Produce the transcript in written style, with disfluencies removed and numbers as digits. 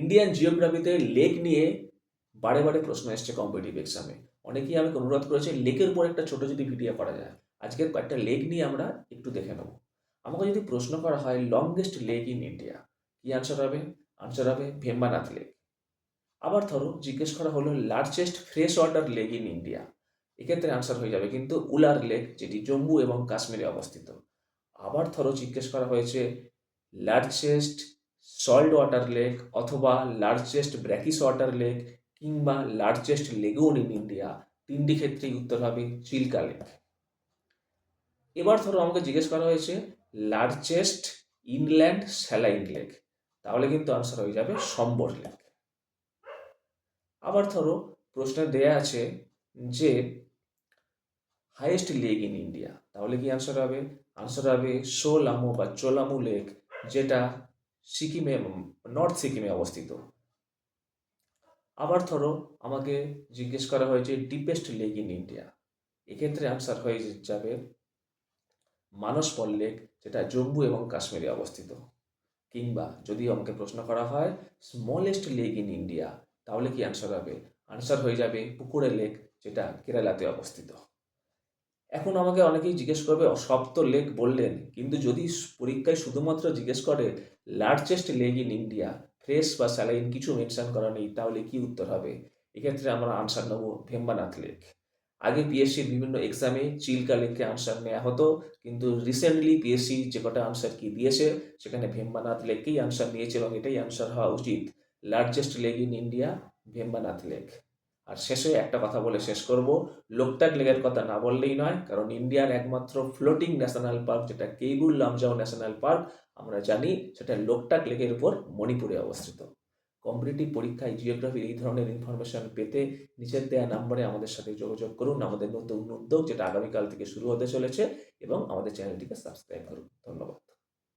Indian জিওগ্রাফিতে lake নিয়ে বারে বারে প্রশ্ন এসছে কম্পিটিটিভ এক্সামে। অনেকেই আমাকে অনুরোধ করেছে লেকের উপর একটা ছোট যদি ভিডিও করা যায়। আজকের কয়েকটা লেক নিয়ে আমরা একটু দেখে নেব। আমাকে যদি প্রশ্ন করা হয় লংগেস্ট লেক ইন ইন্ডিয়া, কি আনসার হবে? আনসার হবে ভেম্বানাথ লেক। আবার ধরো জিজ্ঞেস করা হলো largest fresh water lake in India, এক্ষেত্রে আনসার হয়ে যাবে কিন্তু উলার লেক, যেটি জম্মু এবং কাশ্মীরে অবস্থিত। আবার ধরো জিজ্ঞেস করা হয়েছে লার্জেস্ট সল্ট ওয়াটার লেক অথবা লার্জেস্ট ব্র্যাকিস ওয়াটার লেক কিংবা লার্জেস্ট লেগুন ইন ইন্ডিয়া, তিনটি ক্ষেত্রেই উত্তর হবে চিল্কা লেক। এবার ধরো আমাকে জিজ্ঞেস করা হয়েছে লার্জেস্ট ইনল্যান্ড স্যালাইন লেক, তাহলে কিন্তু আনসার হয়ে যাবে সম্বর লেক। আবার ধরো প্রশ্নে দেয়া আছে যে হাইয়েস্ট লেক ইন ইন্ডিয়া, তাহলে কি আনসার হবে? আনসার হবে সোলামু বা চোলামু লেক, যেটা সিকিমে, নর্থ সিকিমে অবস্থিত। আবার ধরো আমাকে জিজ্ঞেস করা হয়েছে ডিপেস্ট লেক ইন ইন্ডিয়া, এক্ষেত্রে আনসার হয়ে যাবে মানসপল লেক, যেটা জম্মু এবং কাশ্মীরে অবস্থিত। কিংবা যদি আমাকে প্রশ্ন করা হয় স্মলেস্ট লেক ইন ইন্ডিয়া, তাহলে কি আনসার হবে? আনসার হয়ে যাবে পুকুরে লেক, যেটা কেরালাতে অবস্থিত। এখন আমাকে অনেকেই জিজ্ঞেস করবে সব তো লেক বললেন, কিন্তু যদি পরীক্ষায় শুধুমাত্র জিজ্ঞেস করে largest lake in India, fresh বা স্যালাইন কিছু মেনশন করা নেই, তাহলে কি উত্তর হবে? এক্ষেত্রে আমরা আনসার নেব ভেম্বানাথ লেক। আগে পিএসসির বিভিন্ন এক্সামে চিল্কা লেককে আনসার নেওয়া হতো, কিন্তু রিসেন্টলি পিএসসি যে কটা আনসার কি দিয়েছে সেখানে ভেম্বানাথ লেককেই আনসার নিয়েছে এবং এটাই আনসার হওয়া উচিত। Largest lake in India Vembanad lake. আর শেষে একটা কথা বলে শেষ করব, লোকটাক লেকের কথা না বললেই নয়, কারণ ইন্ডিয়ার একমাত্র ফ্লোটিং ন্যাশনাল পার্ক যেটা কেইবুল লামজাও ন্যাশনাল পার্ক আমরা জানি সেটা লোকটাক লেকের উপর মণিপুরে অবস্থিত। কম্পিটিটিভ পরীক্ষায় জিওগ্রাফির এই ধরনের ইনফরমেশন পেতে নিচের দেওয়া নাম্বারে আমাদের সাথে যোগাযোগ করুন। আমাদের নতুন উদ্যোগ যেটা আগামীকাল থেকে শুরু হতে চলেছে, এবং আমাদের চ্যানেলটিকে সাবস্ক্রাইব করুন। ধন্যবাদ।